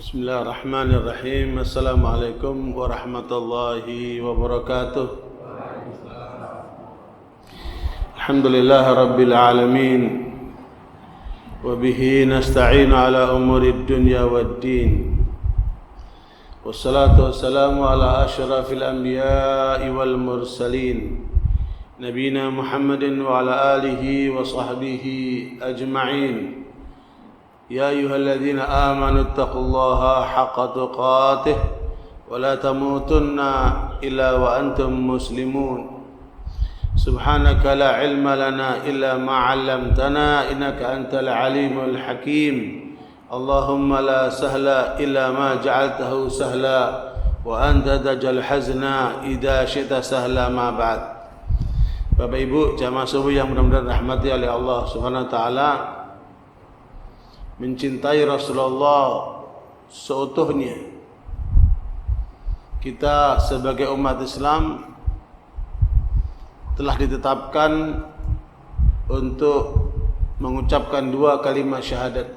Bismillahirrahmanirrahim. Assalamualaikum warahmatullahi wabarakatuh. Alhamdulillahi rabbil alamin. Wa bihi nasta'inu ala umuri dunya waddin. Wassalatu wassalamu ala asyrafil anbiya'i wal mursalin. Nabiyina Muhammadin wa ala alihi wa sahbihi ajma'in. يا أيها الذين آمنوا اتقوا الله حق تقاته ولا تموتن إلا وأنتم مسلمون سبحانك لا علم لنا إلا ما علمتنا إنك أنت العليم الحكيم اللهم لا سهل إلا ما جعلته سهلا وأنت تجعل الحزن إذا شئت سهلا ما بعد. Bapak Ibu jamaah subuh yang mudah-mudahan rahmati oleh Allah Subhanahu wa taala, mencintai Rasulullah seutuhnya. Kita sebagai umat Islam telah ditetapkan untuk mengucapkan dua kalimat syahadat.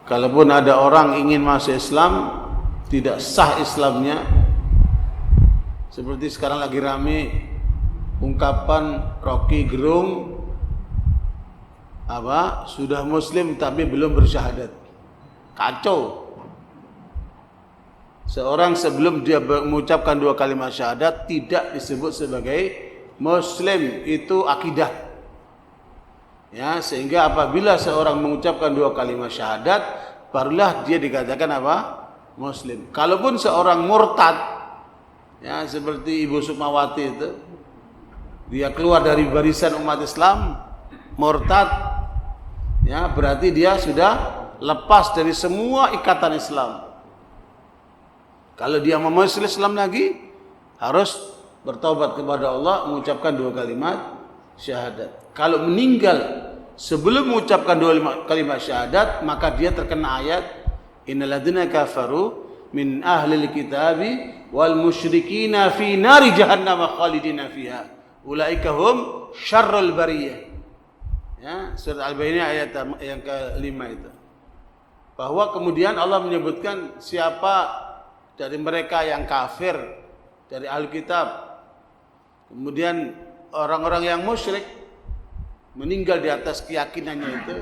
Kalaupun ada orang ingin masuk Islam, tidak sah Islamnya. Seperti sekarang lagi rame ungkapan Rocky Gerung sudah muslim tapi belum bersyahadat. Kacau. Seorang sebelum dia mengucapkan dua kalimat syahadat tidak disebut sebagai muslim, itu akidah. Ya, sehingga apabila seorang mengucapkan dua kalimat syahadat, barulah dia dikatakan muslim. Kalaupun seorang murtad, ya seperti Ibu Sukmawati itu, dia keluar dari barisan umat Islam, murtad, ya berarti dia sudah lepas dari semua ikatan Islam. Kalau dia mau masuk Islam lagi, harus bertaubat kepada Allah, mengucapkan dua kalimat syahadat. Kalau meninggal sebelum mengucapkan dua kalimat syahadat, maka dia terkena ayat innal ladzina kafaru min ahlil kitabi wal musyrikina fi nari jahannam khalidina fiha ulaika hum syarrul bariyah. Ya, surat Al-Baqarah ayat yang ke-5 itu. Bahwa kemudian Allah menyebutkan siapa dari mereka yang kafir dari ahli kitab, kemudian orang-orang yang musyrik meninggal di atas keyakinannya itu,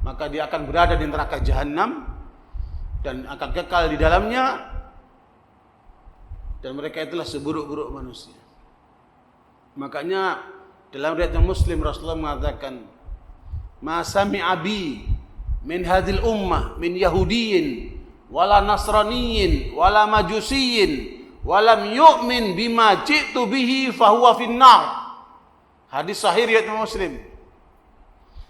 maka dia akan berada di neraka jahanam dan akan kekal di dalamnya, dan mereka itulah seburuk-buruk manusia. Makanya dalam riwayat Muslim Rasulullah mengatakan, "Ma sami'a bi min hadhil ummah min yahudiyin wala nasraniyin wala majusiyin walam yu'min bima ji'tu bihi fahuwa finnar." Hadis sahih riwayat Muslim.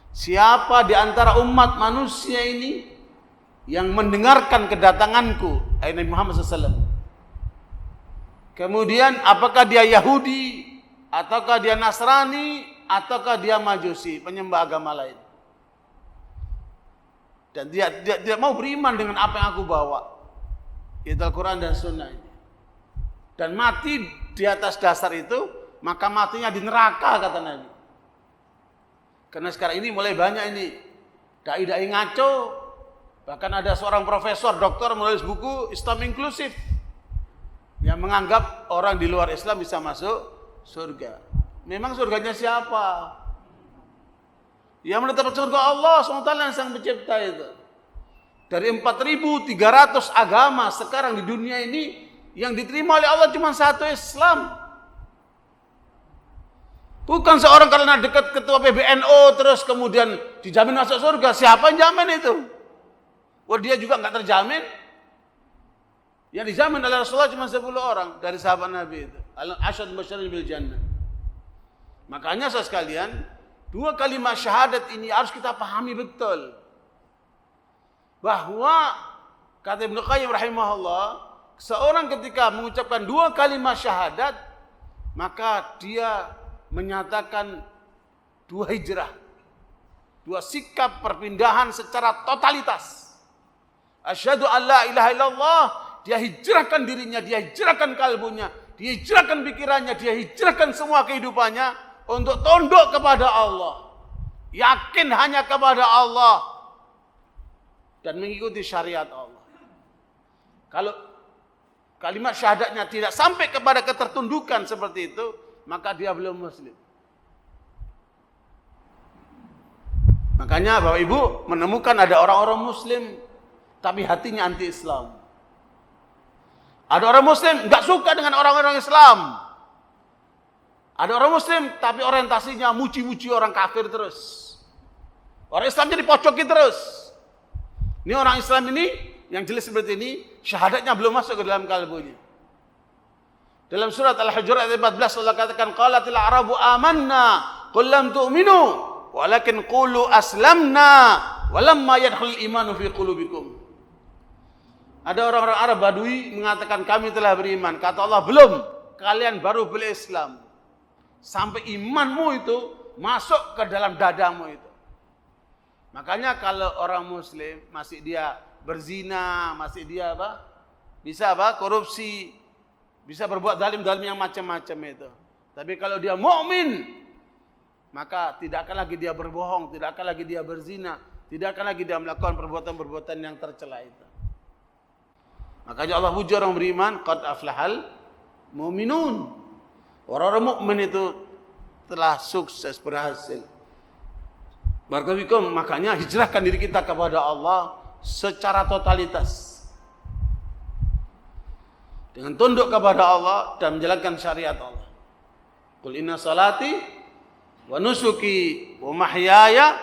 Siapa di antara umat manusia ini yang mendengarkan kedatanganku, Nabi Muhammad SAW, kemudian apakah dia Yahudi ataukah dia Nasrani, ataukah dia Majusi, penyembah agama lain, dan dia tidak mau beriman dengan apa yang aku bawa, yaitu Al-Quran dan Sunnah ini, dan mati di atas dasar itu, maka matinya di neraka, kata Nabi. Karena sekarang ini mulai banyak ini dai-dai ngaco. Bahkan ada seorang profesor, doktor menulis buku Islam inklusif yang menganggap orang di luar Islam bisa masuk surga. Memang surganya siapa? Yang menetap surga Allah SWT yang sang pencipta itu. Dari 4.300 agama sekarang di dunia ini, yang diterima oleh Allah cuma satu, Islam. Bukan seorang karena dekat ketua PBNU terus kemudian dijamin masuk surga. Siapa yang jamin itu? Wah, dia juga nggak terjamin. Yang dijamin oleh Rasulullah cuma 10 orang dari sahabat Nabi itu. Al-Asyad Basyarin bil Jannah. Makanya saudara sekalian, dua kalimat syahadat ini harus kita pahami betul. Bahwa kata Ibnu Qayyim rahimahullah, seorang ketika mengucapkan dua kalimat syahadat, maka dia menyatakan dua hijrah, dua sikap perpindahan secara totalitas. Asyhadu an la ilaha illallah, dia hijrahkan dirinya, dia hijrahkan kalbunya, dia hijrahkan pikirannya, dia hijrahkan semua kehidupannya untuk tunduk kepada Allah, yakin hanya kepada Allah. dan mengikuti syariat Allah. Kalau kalimat syahadatnya tidak sampai kepada ketertundukan seperti itu, maka dia belum muslim. Makanya Bapak Ibu menemukan ada orang-orang muslim tapi hatinya anti-Islam. Ada orang muslim enggak suka dengan orang-orang Islam. Ada orang muslim tapi orientasinya muji-muji orang kafir terus. Orang Islam jadi pocokin terus. Ini orang Islam ini yang jelas seperti ini, syahadatnya belum masuk ke dalam kalbunya. Dalam surat Al-Hujurat ayat 14 Allah katakan qalatil a'rabu amanna qul lam tu'minu walakin qulu aslamna walamma yadkhulul imanu fi qulubikum. Ada orang-orang Arab Badui mengatakan kami telah beriman. Kata Allah belum, kalian baru berislam. Sampai imanmu itu masuk ke dalam dadamu itu. Makanya kalau orang muslim masih dia berzina, masih dia apa? Bisa apa? Korupsi, bisa berbuat zalim-zalim yang macam-macam itu. Tapi kalau dia mukmin, maka tidak akan lagi dia berbohong, tidak akan lagi dia berzina, tidak akan lagi dia melakukan perbuatan-perbuatan yang tercela itu. Makanya Allah puji orang beriman, qad aflahal mu'minun. Orang-orang mukmin itu telah sukses, berhasil. Barakallahu, makanya hijrahkan diri kita kepada Allah secara totalitas. Dengan tunduk kepada Allah dan menjalankan syariat Allah. Qul inna salati wa nusuki wa mahyaya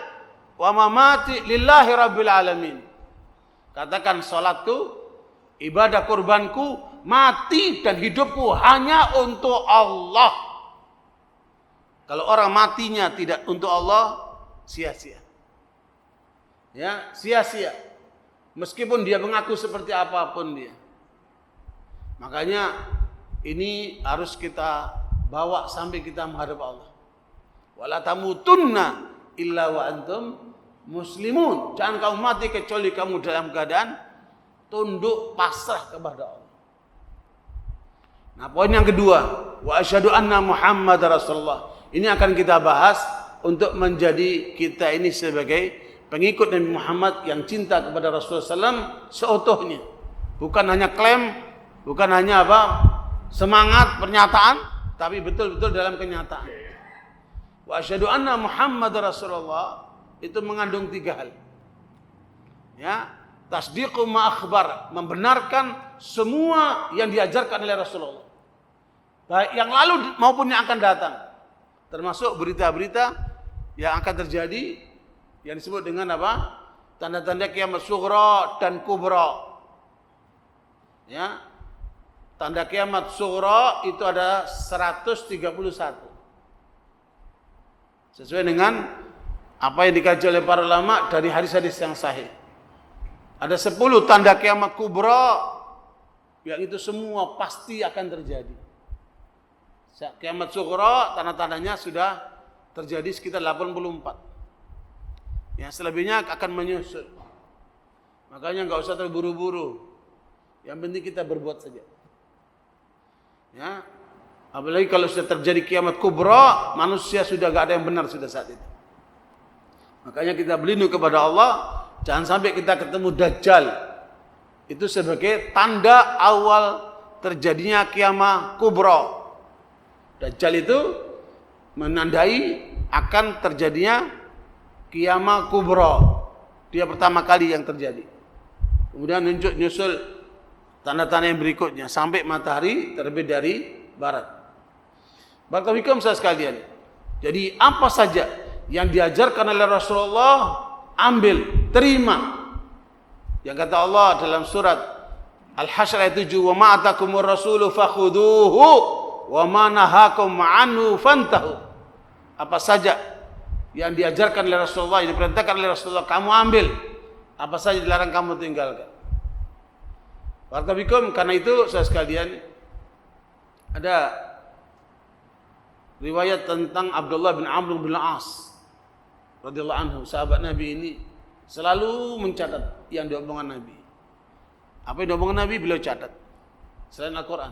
wa mamati lillahi rabbil alamin. Katakan salatku, ibadah kurbanku, mati dan hidupku hanya untuk Allah. Kalau orang matinya tidak untuk Allah, sia-sia. Ya, sia-sia. Meskipun dia mengaku seperti apapun dia. Makanya ini harus kita bawa sampai kita menghadap Allah. Wala tamutunna illa wa antum muslimun. Jangan kamu mati kecuali kamu dalam keadaan tunduk pasrah kepada Allah. Nah, poin yang kedua, wa asyhadu anna Muhammad Rasulullah. Ini akan kita bahas untuk menjadi kita ini sebagai pengikut Nabi Muhammad yang cinta kepada Rasulullah SAW seutuhnya. Bukan hanya klaim, bukan hanya apa semangat pernyataan, tapi betul-betul dalam kenyataan. Wa asyhadu anna Muhammad Rasulullah itu mengandung 3 hal. Ya, tasdiqu ma akhbar, membenarkan semua yang diajarkan oleh Rasulullah. Baik yang lalu maupun yang akan datang. Termasuk berita-berita yang akan terjadi yang disebut dengan apa? Tanda-tanda kiamat sughra dan kubra. Ya. Tanda kiamat sughra itu ada 131. Sesuai dengan apa yang dikaji oleh para ulama dari hadis-hadis yang sahih. Ada 10 tanda kiamat kubra yang itu semua pasti akan terjadi. Kiamat sughra tanda-tandanya sudah terjadi sekitar 84. Ya, selebihnya akan menyusul. Makanya enggak usah terburu-buru. Yang penting kita berbuat saja. Ya. Apalagi kalau sudah terjadi kiamat kubra, manusia sudah enggak ada yang benar sudah saat itu. Makanya kita berlindung kepada Allah, jangan sampai kita ketemu Dajjal. Itu sebagai tanda awal terjadinya kiamat kubra. Dajjal itu menandai akan terjadinya kiamat kubra. Dia pertama kali yang terjadi. Kemudian nyusul tanda-tanda yang berikutnya sampai matahari terbit dari barat. Barakallahu fikum sekalian. Jadi apa saja yang diajarkan oleh Rasulullah ambil, terima. Yang kata Allah dalam surat Al-Hasyr ayat 7, "Wa ma atakumur rasulu fakhuduhu wa ma nahakum anhu fantahu." Apa saja yang diajarkan oleh Rasulullah, yang diperintahkan oleh Rasulullah, kamu ambil. Apa saja dilarang kamu tinggalkan. Barakallahu, karena itu saudara sekalian, ada riwayat tentang Abdullah bin Amr bin Al-As radhiyallahu anhu, sahabat Nabi ini selalu mencatat yang diomongkan Nabi. Apa yang diomongkan Nabi beliau catat selain Al-Quran.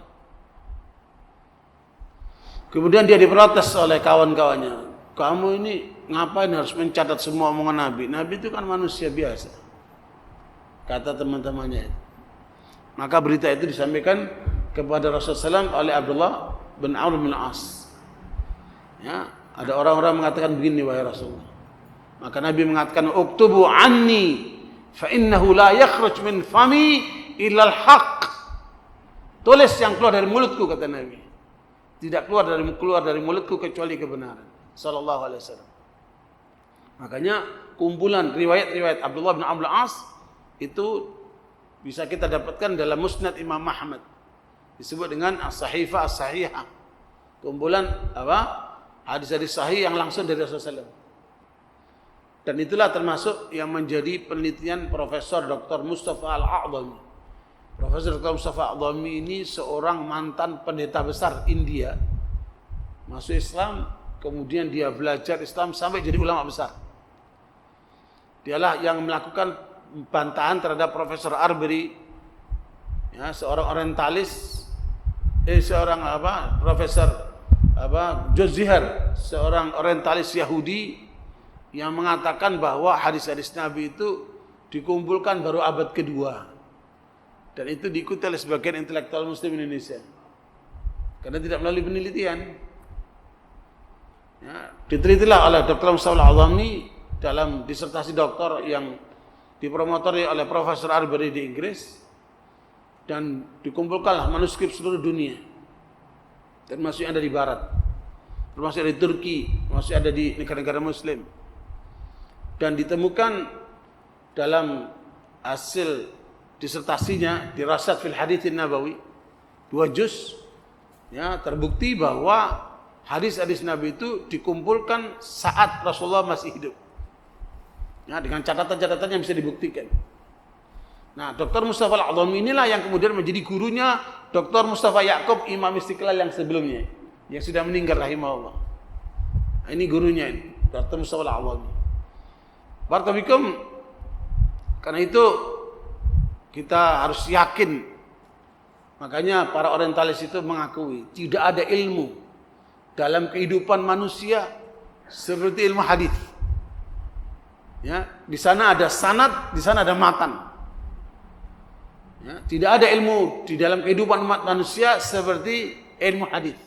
Kemudian dia diprotes oleh kawan-kawannya. Kamu ini ngapain harus mencatat semua omongan Nabi? Nabi itu kan manusia biasa. kata teman-temannya. Maka berita itu disampaikan kepada Rasulullah SAW oleh Abdullah bin Amr bin As. Ya, ada orang-orang mengatakan begini, wahai Rasulullah. Maka Nabi mengatakan, "Uktubu anni fa innahu la yakhruj min fami illa al-haq." Tulis yang keluar dari mulutku, kata Nabi. Tidak keluar dari mulutku kecuali kebenaran. Sallallahu alaihi wasallam. Makanya kumpulan riwayat-riwayat Abdullah bin Amr bin As itu bisa kita dapatkan dalam Musnad Imam Ahmad. Disebut dengan As-Sahifah As-Sahihah. Kumpulan hadis-hadis sahih yang langsung dari Rasulullah SAW. Dan itulah termasuk yang menjadi penelitian Profesor Dr. Mustafa Al-A'dhami. Profesor Dr. Mustafa Al-A'dhami ini seorang mantan pendeta besar India. Masuk Islam, kemudian dia belajar Islam sampai jadi ulama besar. Dialah yang melakukan bantahan terhadap Profesor Arbery, ya, seorang orientalis, Profesor George Zihar, seorang orientalis Yahudi yang mengatakan bahwa hadis-hadis Nabi itu dikumpulkan baru abad kedua, dan itu diikuti oleh sebagian intelektual Muslim Indonesia karena tidak melalui penelitian. Ya, ditelitilah oleh Dr. Mustafa Al-A'dhami dalam disertasi doktor yang dipromotori oleh Profesor Arbery di Inggris, dan dikumpulkanlah manuskrip seluruh dunia, termasuk yang ada di Barat, termasuk ada di Turki, masih ada di negara-negara Muslim, dan ditemukan dalam hasil disertasinya Dirasat fil Hadits Nabawi 2 juz, ya, terbukti bahwa hadis-hadis Nabi itu dikumpulkan saat Rasulullah masih hidup, ya, dengan catatan-catatan yang bisa dibuktikan. Nah, Dr. Mustafa Al-A'dhami inilah yang kemudian menjadi gurunya Dr. Mustafa Ya'qub, Imam Istiqlal yang sebelumnya, yang sudah meninggal rahimahullah. Nah, ini gurunya ini, Dr. Mustafa Al-A'dhami. Barakallahu, karena itu kita harus yakin. Makanya para orientalis itu mengakui tidak ada ilmu dalam kehidupan manusia seperti ilmu hadis. Ya, di sana ada sanad, di sana ada matan. Ya, tidak ada ilmu di dalam kehidupan umat manusia seperti ilmu hadis.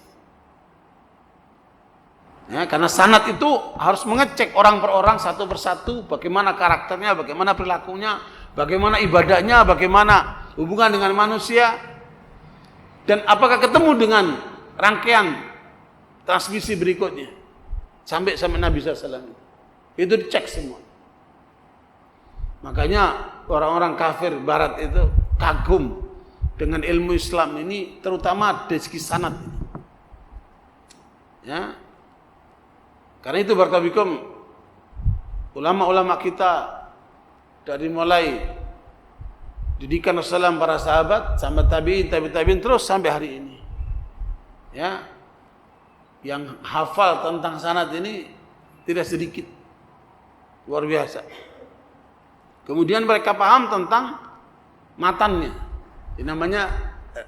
Ya, karena sanad itu harus mengecek orang per orang, satu persatu, bagaimana karakternya, bagaimana perilakunya, bagaimana ibadahnya, bagaimana hubungan dengan manusia, dan apakah ketemu dengan rangkaian transmisi berikutnya sampai Nabi SAW. Itu dicek semua. Makanya orang-orang kafir Barat itu kagum dengan ilmu Islam ini, terutama dari segi sanad. Ya, karena itu barakallahu, ulama-ulama kita dari mulai didikan Rasulullah, para sahabat, sampai tabi'in terus sampai hari ini, ya, yang hafal tentang sanad ini tidak sedikit, luar biasa. Kemudian mereka paham tentang matannya, ini namanya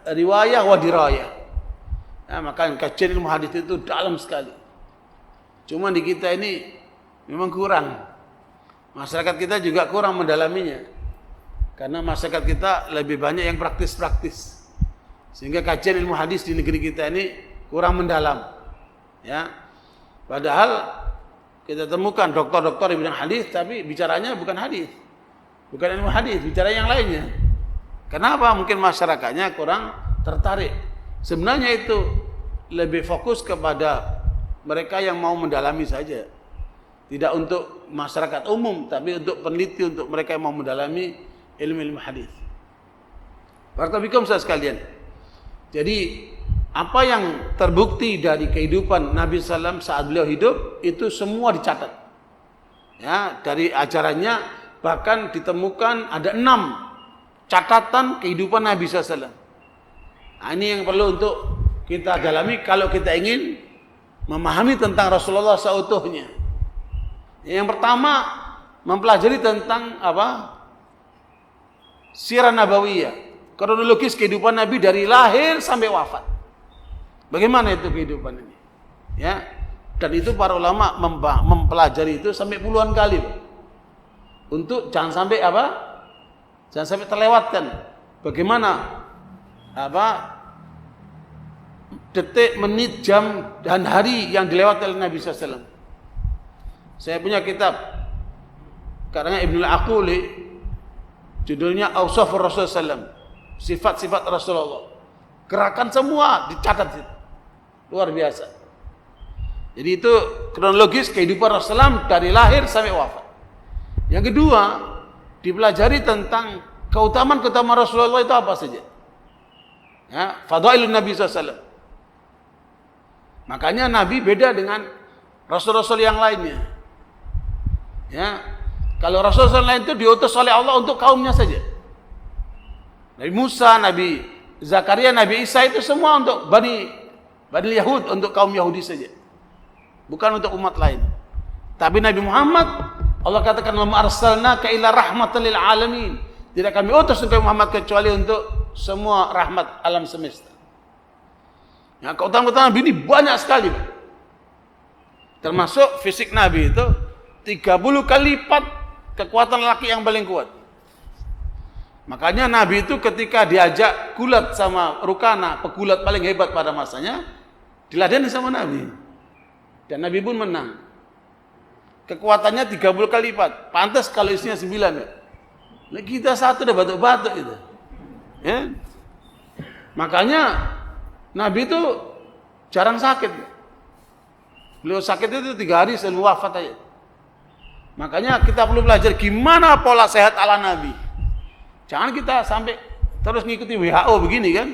riwayah wa dirayah. Ya, maka kajian ilmu hadis itu dalam sekali. Cuma di kita ini memang kurang. Masyarakat kita juga kurang mendalaminya. Karena masyarakat kita lebih banyak yang praktis-praktis. Sehingga kajian ilmu hadis di negeri kita ini kurang mendalam. Ya. Padahal kita temukan doktor-doktor di bidang hadis tapi bicaranya bukan hadis. Bukan ilmu hadis, bicara yang lainnya. Kenapa? Mungkin masyarakatnya kurang tertarik. Sebenarnya itu lebih fokus kepada mereka yang mau mendalami saja. Tidak untuk masyarakat umum, tapi untuk peneliti, untuk mereka yang mau mendalami ilmu-ilmu hadis. Barakallahu fikum sekalian. Jadi apa yang terbukti dari kehidupan Nabi SAW saat beliau hidup itu semua dicatat. Ya, dari ajarannya bahkan ditemukan ada 6 catatan kehidupan Nabi SAW. Nah, ini yang perlu untuk kita dalami kalau kita ingin memahami tentang Rasulullah seutuhnya. Yang pertama, mempelajari tentang sirah nabawiyah, kronologis kehidupan Nabi dari lahir sampai wafat. Bagaimana itu kehidupan ini? Ya, dan itu para ulama mempelajari itu sampai puluhan kali, untuk jangan sampai Jangan sampai terlewatkan bagaimana detik, menit, jam dan hari yang dilewati oleh Nabi SAW. Saya punya kitab karangan Ibnu Al-Aquli, judulnya Awsafur Rasul SAW, sifat-sifat Rasulullah. Gerakan semua dicatat situ. Luar biasa. Jadi itu kronologis kehidupan Rasulullah dari lahir sampai wafat. Yang kedua, dipelajari tentang keutamaan-keutamaan Rasulullah itu apa saja. Ya, fadailun Nabi SAW. Makanya Nabi beda dengan Rasul-Rasul yang lainnya. Ya, kalau Rasul-Rasul lain itu diutus oleh Allah untuk kaumnya saja. Nabi Musa, Nabi Zakaria, Nabi Isa itu semua untuk Bani Yahud, untuk kaum Yahudi saja. Bukan untuk umat lain. Tapi Nabi Muhammad, Allah katakan, "Wa ma arsalnaka illa rahmatan lil alamin." Tidak kami utus untuk Muhammad kecuali untuk semua rahmat alam semesta. Ya, keutamaan Nabi ini banyak sekali. Termasuk fisik Nabi itu 30 kali lipat kekuatan laki yang paling kuat. Makanya Nabi itu ketika diajak gulat sama Rukana, pegulat paling hebat pada masanya, diladeni sama Nabi. Dan Nabi pun menang. Kekuatannya 30 kali lipat. Pantas kalau isinya 9 ya. Nah, kita satu udah batuk-batuk itu. Ya. Makanya Nabi itu jarang sakit. Beliau sakit itu 3 hari sebelum wafat aja. Makanya kita perlu belajar gimana pola sehat ala Nabi. Jangan kita sampai terus ngikuti WHO begini kan.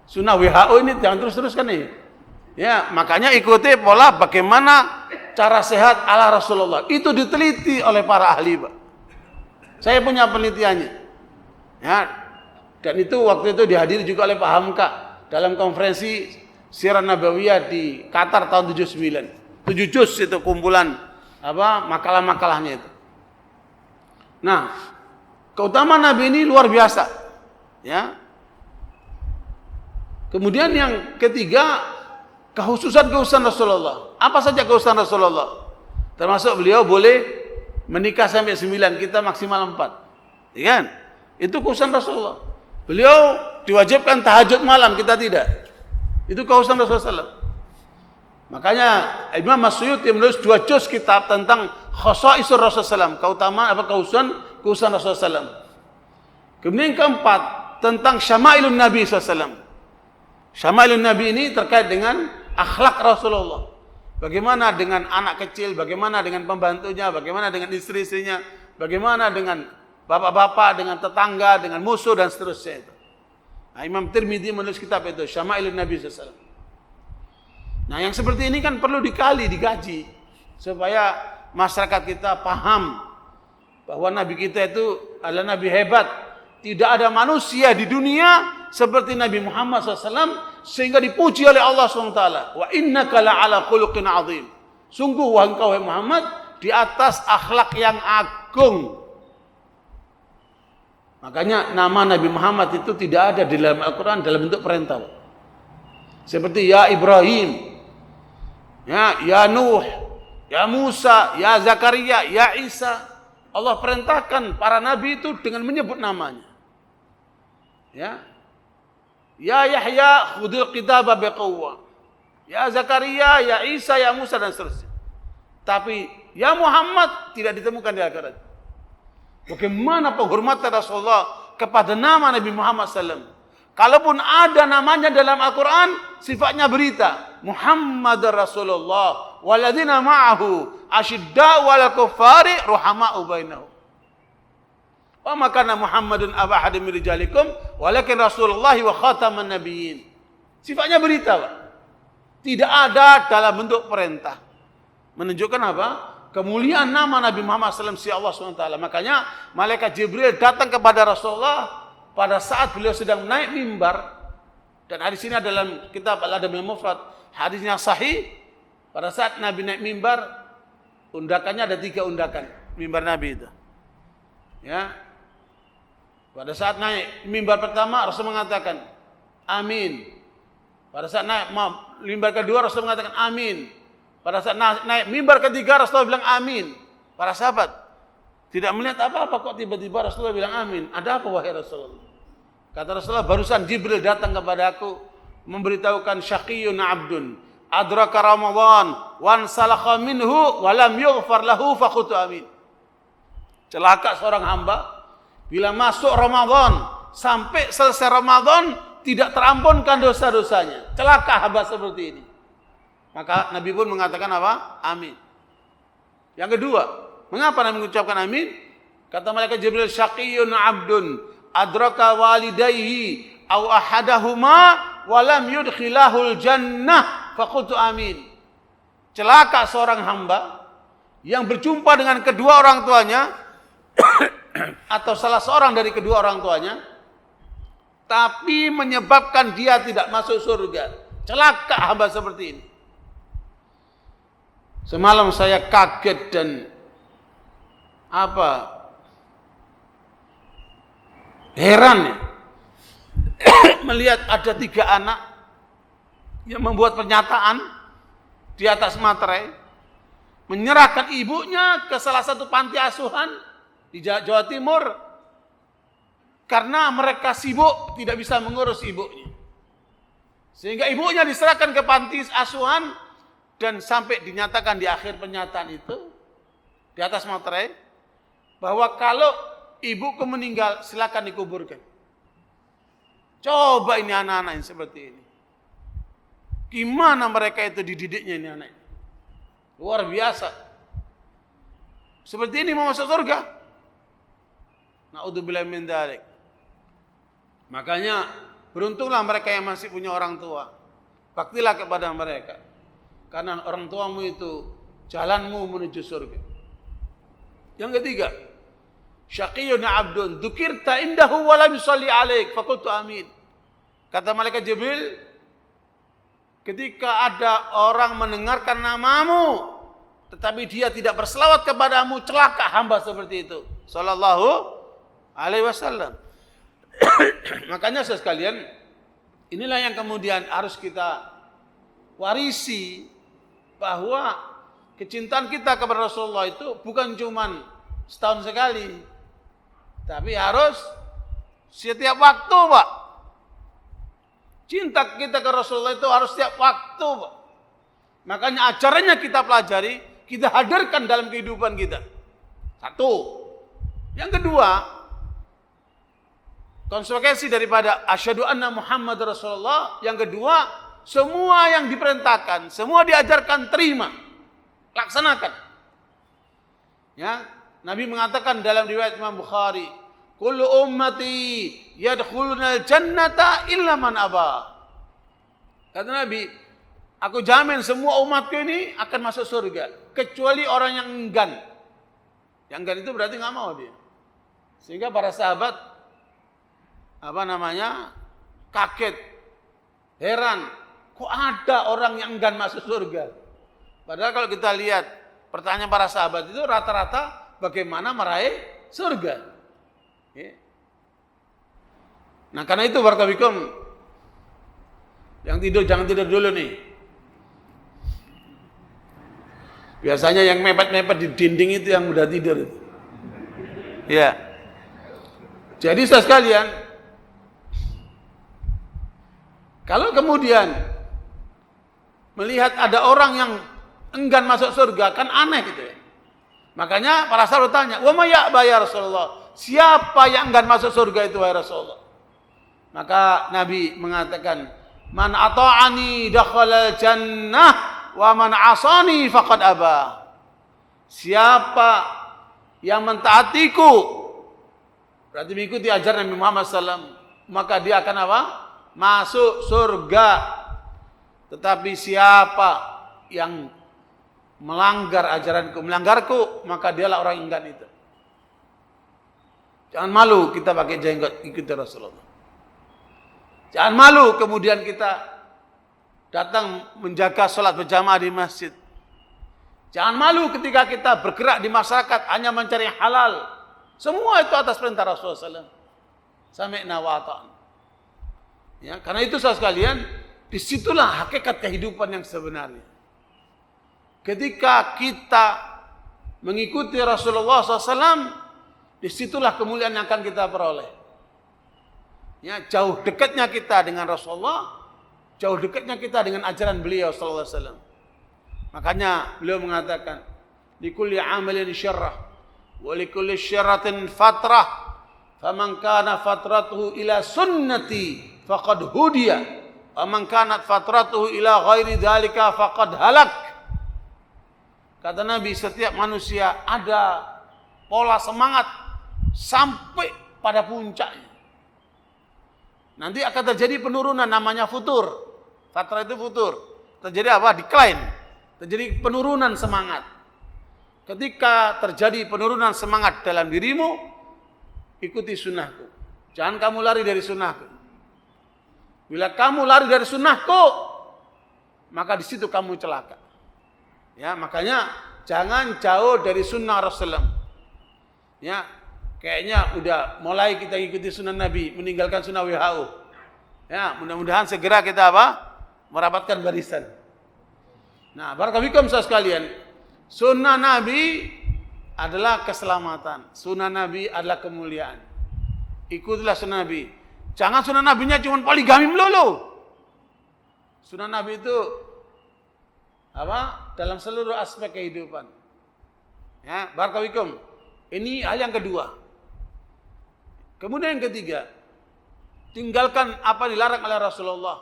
Sunnah WHO ini jangan terus-terus kan nih. Ya, makanya ikuti pola bagaimana cara sehat ala Rasulullah. Itu diteliti oleh para ahli, Pak. Saya punya penelitiannya. Ya. Dan itu waktu itu dihadiri juga oleh Pak Hamka dalam konferensi Sirah Nabawiyah di Qatar tahun 79. 7 juz itu kumpulan makalah-makalahnya itu. Nah, keutamaan Nabi ini luar biasa. Ya. Kemudian yang ketiga, kehususan Rasulullah. Apa saja kehususan Rasulullah? Termasuk beliau boleh menikah sampai 9, kita maksimal 4. Ya kan? Itu kehususan Rasulullah. Beliau diwajibkan tahajud malam, kita tidak. Itu kehususan Rasulullah. Makanya Imam Masyuti menulis 2 juz kitab tentang khasaisur Rasulullah, keutamaan kehususan Rasulullah. Kemudian yang keempat, tentang syama'ilun Nabi SAW. Syama'ilun Nabi ini terkait dengan akhlak Rasulullah. Bagaimana dengan anak kecil, bagaimana dengan pembantunya, bagaimana dengan istri-istrinya, bagaimana dengan bapak-bapak, dengan tetangga, dengan musuh dan seterusnya itu. Nah, Imam Tirmidzi menulis kitab itu, Syama'ilun Nabi SAW. Nah, yang seperti ini kan perlu digaji supaya masyarakat kita paham bahwa Nabi kita itu adalah Nabi hebat. Tidak ada manusia di dunia seperti Nabi Muhammad SAW sehingga dipuji oleh Allah SWT. Wa innaka la'ala khuluqin azim. Sungguh wahai engkau Muhammad di atas akhlak yang agung. Makanya nama Nabi Muhammad itu tidak ada di dalam Al-Quran dalam bentuk perintah. Seperti ya Ibrahim, ya Nuh, ya Musa, ya Zakaria, ya Isa. Allah perintahkan para nabi itu dengan menyebut namanya. Ya Yahya khudil kitaba biquwwah. Ya Zakaria, ya Isa, ya Musa dan seterusnya. Tapi ya Muhammad tidak ditemukan di Al-Quran. Bagaimana penghormatan Rasulullah kepada nama Nabi Muhammad SAW. Kalaupun ada namanya dalam Al-Quran, sifatnya berita. Muhammad Rasulullah waladina ma'ahu asyidda'u 'alal kuffari ruhama'u bainahum. Wa ma kana Muhammadun aba ahadin min rijalikum walakin Rasulullah wa khataman nabiyyin. Sifatnya berita, Pak. Tidak ada dalam bentuk perintah. Menunjukkan apa? Kemuliaan nama Nabi Muhammad SAW si Allah SWT. Makanya malaikat Jibril datang kepada Rasulullah pada saat beliau sedang naik mimbar. Dan hadis ini dalam kitab Al-Adab Al-Mufrad, hadisnya sahih. Pada saat Nabi naik mimbar, undakannya ada 3 undakan mimbar Nabi itu. Ya. Pada saat naik mimbar pertama, Rasul mengatakan amin. Pada saat naik mimbar kedua, Rasul mengatakan amin. Pada saat naik mimbar ketiga, Rasul bilang amin. Para sahabat, Tidak melihat apa-apa kok tiba-tiba Rasulullah bilang amin. Ada apa wahai Rasulullah? Kata Rasulullah, barusan Jibril datang kepada aku memberitahukan syaqiyun abdun adraka Ramadan wan salakha minhu wa lam yughfar lahu faqultu amin. Celaka seorang hamba bila masuk Ramadan sampai selesai Ramadan tidak terampunkan dosa-dosanya. Celaka hamba seperti ini. Maka Nabi pun mengatakan apa? Amin. Yang kedua, mengapa Nabi mengucapkan amin? Kata malaikat Jibril, syaqiyun abdun adraka walidayhi aw ahadahuma wa lam yudkhilahul jannah faqultu amin. Celaka seorang hamba yang berjumpa dengan kedua orang tuanya atau salah seorang dari kedua orang tuanya tapi menyebabkan dia tidak masuk surga. Celaka hamba seperti ini. Semalam saya kaget dan heran melihat ada 3 anak yang membuat pernyataan di atas materai, menyerahkan ibunya ke salah satu panti asuhan di Jawa Timur karena mereka sibuk tidak bisa mengurus ibunya, sehingga ibunya diserahkan ke panti asuhan. Dan sampai dinyatakan di akhir pernyataan itu di atas materai bahwa kalau ibuku meninggal silakan dikuburkan. Coba ini anak-anak yang seperti ini. Gimana mereka itu dididiknya ini anak? Luar biasa. Seperti ini mau masuk surga? Na'udzubillah min dzalik. Makanya beruntunglah mereka yang masih punya orang tua. Baktilah kepada mereka. Karena orang tuamu itu jalanmu menuju surga. Yang ketiga, syaqiyun abdun dzukirta indahu wa lam yusalli alaik faqultu amin. Kata malaikat Jibril, ketika ada orang mendengarkan namamu tetapi dia tidak berselawat kepadamu, celaka hamba seperti itu. Sallallahu alaihi wasallam. Makanya sekalian, inilah yang kemudian harus kita warisi, bahwa kecintaan kita kepada Rasulullah itu bukan cuma setahun sekali, tapi harus setiap waktu, Pak. Cinta kita ke Rasulullah itu harus setiap waktu, Pak. Makanya ajarannya kita pelajari, kita hadirkan dalam kehidupan kita. Satu. Yang kedua, konsekuensi daripada asyhadu anna Muhammad Rasulullah. Yang kedua, semua yang diperintahkan, semua diajarkan, terima, laksanakan. Ya, Nabi mengatakan dalam riwayat Imam Bukhari, kullu ummati yadkhulunal jannata illa man aba. Kata Nabi, aku jamin semua umatku ini akan masuk surga kecuali orang yang enggan. Yang enggan itu berarti nggak mau dia. Sehingga para sahabat kaget, heran. Kok ada orang yang enggan masuk surga? Padahal kalau kita lihat pertanyaan para sahabat itu rata-rata bagaimana meraih surga. Nah karena itu barakallahu yang tidur jangan tidur dulu nih. Biasanya yang mepet-mepet di dinding itu yang udah tidur itu. Ya. Jadi saudara sekalian, kalau kemudian melihat ada orang yang enggan masuk surga, kan aneh gitu ya. Makanya para sahabat tanya, "Wa may ya'ba ya Rasulullah?" Siapa yang enggan masuk surga itu wahai Rasulullah? Maka Nabi mengatakan, "Man ata'ani dakhala jannah wa man 'asani faqad aba." Siapa yang mentaatiku, berarti mengikuti ajaran Nabi Muhammad SAW, maka dia akan apa? Masuk surga. Tetapi siapa yang melanggar ajaranku, melanggarku, maka dialah orang enggan itu. Jangan malu kita pakai jenggot ikuti Rasulullah. Jangan malu kemudian kita datang menjaga sholat berjamaah di masjid. Jangan malu ketika kita bergerak di masyarakat hanya mencari yang halal. Semua itu atas perintah Rasulullah SAW. Sami'na wa ata'na. Ya, karena itu saudara sekalian, disitulah hakikat kehidupan yang sebenarnya. Ketika kita mengikuti Rasulullah SAW, disitulah kemuliaan yang akan kita peroleh. Ya, jauh dekatnya kita dengan Rasulullah, jauh dekatnya kita dengan ajaran beliau sallallahu alaihi wasallam. Makanya beliau mengatakan, likulli amalin syarrah wa likulli syarratin fatrah, faman kana fatratuhu ila sunnati faqad hudiya, wa man kanat fatratuhu ila ghairi dzalika faqad halak. Kata Nabi, setiap manusia ada pola semangat sampai pada puncaknya. Nanti akan terjadi penurunan, namanya futur. Fatrah itu futur. Terjadi apa? Decline. Terjadi penurunan semangat. Ketika terjadi penurunan semangat dalam dirimu, ikuti sunnahku. Jangan kamu lari dari sunnahku. Bila kamu lari dari sunnahku, maka di situ kamu celaka. Ya, makanya jangan jauh dari sunnah Rasulullah. Ya, kayaknya udah mulai kita ikuti sunnah Nabi, meninggalkan sunnah WHO. Ya, mudah-mudahan segera kita apa? Merapatkan barisan. Nah, barakallahu sekalian. Sunnah Nabi adalah keselamatan. Sunnah Nabi adalah kemuliaan. Ikutilah sunnah Nabi. Jangan sunnah Nabinya cuma poligami melulu. Sunnah Nabi itu apa? Dalam seluruh aspek kehidupan. Ya, barakallahu. Ini hal yang kedua. Kemudian yang ketiga, tinggalkan apa dilarang oleh Rasulullah.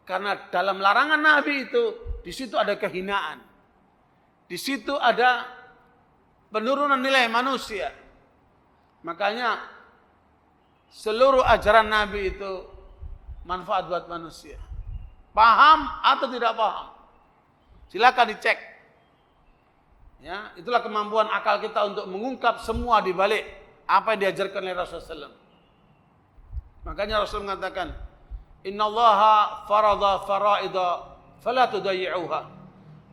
Karena dalam larangan Nabi itu, di situ ada kehinaan. Di situ ada penurunan nilai manusia. Makanya seluruh ajaran Nabi itu manfaat buat manusia. Paham atau tidak paham? Silakan dicek. Ya, itulah kemampuan akal kita untuk mengungkap semua di balik apa yang diajarkan oleh Rasulullah SAW. Makanya Rasul mengatakan, innallaha farada faraida fala tudayyi'uha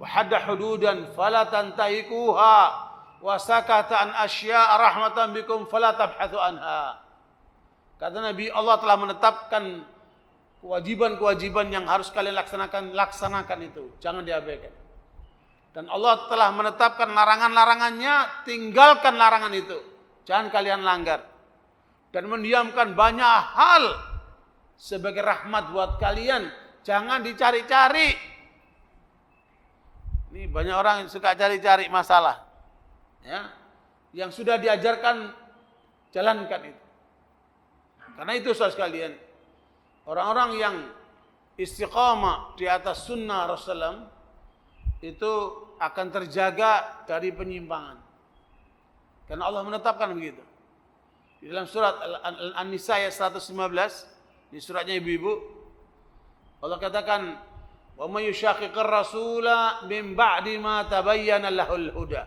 wa hadda hududan fala tantahikuha wa sakata an asya'a rahmatan bikum fala tabhathu anha. Kata Nabi, Allah telah menetapkan kewajiban-kewajiban yang harus kalian laksanakan itu, jangan diabaikan. Dan Allah telah menetapkan larangan-larangannya, tinggalkan larangan itu, jangan kalian langgar. Dan mendiamkan banyak hal sebagai rahmat buat kalian, jangan dicari-cari. Ini banyak orang yang suka cari-cari masalah. Ya, yang sudah diajarkan, jalankan itu. Karena itu saudara sekalian, orang-orang yang istiqamah di atas sunnah Rasulullah itu akan terjaga dari penyimpangan. Karena Allah menetapkan begitu. Di dalam surat An-Nisa ayat 115, di suratnya ibu-ibu, Allah katakan, "Wa may yushaqiqir rasula min ba'di ma tabayyana lahul huda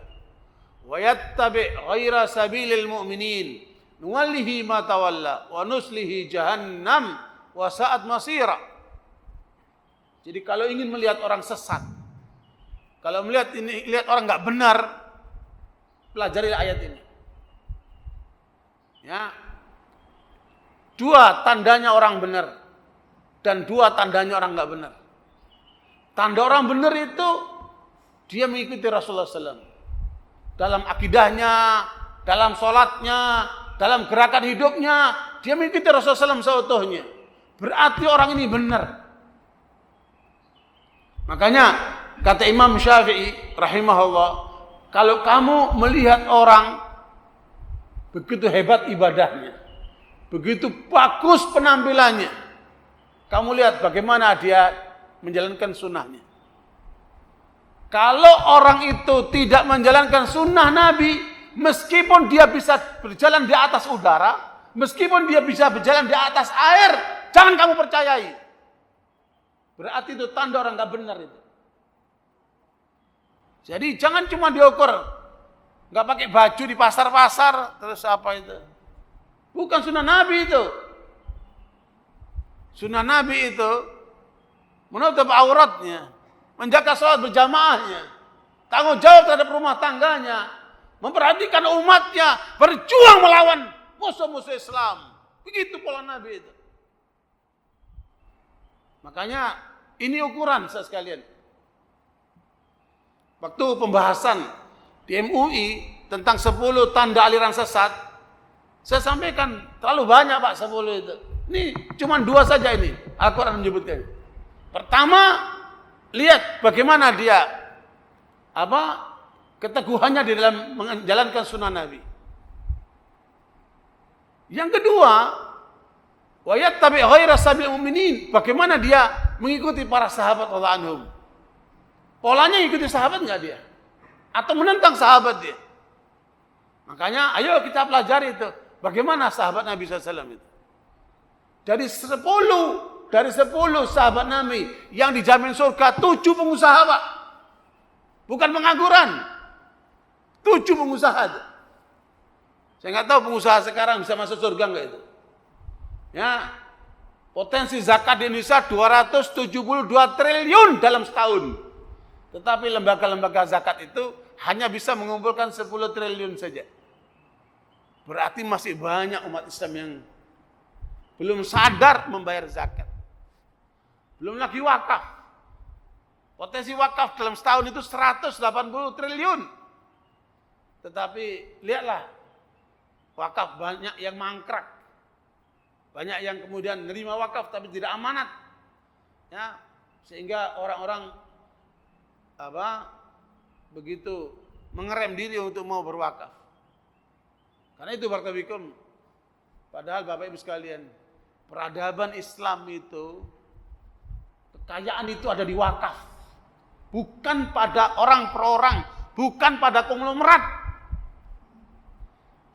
wa yattabi' ghaira sabilil mu'minin nuwallihi ma tawalla wa nuslihi jahannam wa sa'at masira." Jadi kalau ingin melihat orang sesat, kalau lihat orang enggak benar, pelajari ayat ini. Ya. Dua tandanya orang benar dan dua tandanya orang enggak benar. Tanda orang benar itu dia mengikuti Rasulullah SAW dalam akidahnya, dalam sholatnya, dalam gerakan hidupnya, dia mengikuti Rasulullah SAW seutuhnya. Berarti orang ini benar. Makanya kata Imam Syafi'i rahimahullah, kalau kamu melihat orang begitu hebat ibadahnya, begitu bagus penampilannya, kamu lihat bagaimana dia menjalankan sunnahnya. Kalau orang itu tidak menjalankan sunnah Nabi, meskipun dia bisa berjalan di atas udara, meskipun dia bisa berjalan di atas air, jangan kamu percayai. Berarti itu tanda orang gak benar itu. Jadi jangan cuma diukur, gak pakai baju di pasar-pasar, terus apa itu? Bukan sunnah Nabi itu. Sunnah Nabi itu menutup auratnya, menjaga sholat berjamaahnya, tanggung jawab terhadap rumah tangganya, memperhatikan umatnya, berjuang melawan musuh-musuh Islam. Begitu pola Nabi itu. Makanya ini ukuran sekalian. Waktu pembahasan di MUI tentang 10 tanda aliran sesat. Saya sampaikan terlalu banyak Pak 10 itu. Ini cuma 2 saja ini Al-Quran menyebutkan. Pertama, lihat bagaimana dia keteguhannya di dalam menjalankan sunnah Nabi. Yang kedua, wa yattabi' ghaira sabil mu'minin, bagaimana dia mengikuti para sahabat radhiyallahu anhum. Polanya ikuti sahabat enggak dia? Atau menentang sahabat dia? Makanya ayo kita pelajari itu. Bagaimana sahabat Nabi SAW itu? Dari 10 sahabat Nabi yang dijamin surga, 7 pengusaha Pak. Bukan pengangguran. 7 pengusaha itu. Saya nggak tahu pengusaha sekarang bisa masuk surga enggak itu. Ya. Potensi zakat di Indonesia 272 triliun dalam setahun. Tetapi lembaga-lembaga zakat itu hanya bisa mengumpulkan 10 triliun saja. Berarti masih banyak umat Islam yang belum sadar membayar zakat. Belum lagi wakaf. Potensi wakaf dalam setahun itu 180 triliun. Tetapi lihatlah, wakaf banyak yang mangkrak. Banyak yang kemudian nerima wakaf tapi tidak amanat. Ya, sehingga orang-orang begitu mengerem diri untuk mau berwakaf. Karena itu barakallahu, padahal Bapak Ibu sekalian, peradaban Islam itu, kekayaan itu ada di wakaf. Bukan pada orang per orang, bukan pada konglomerat.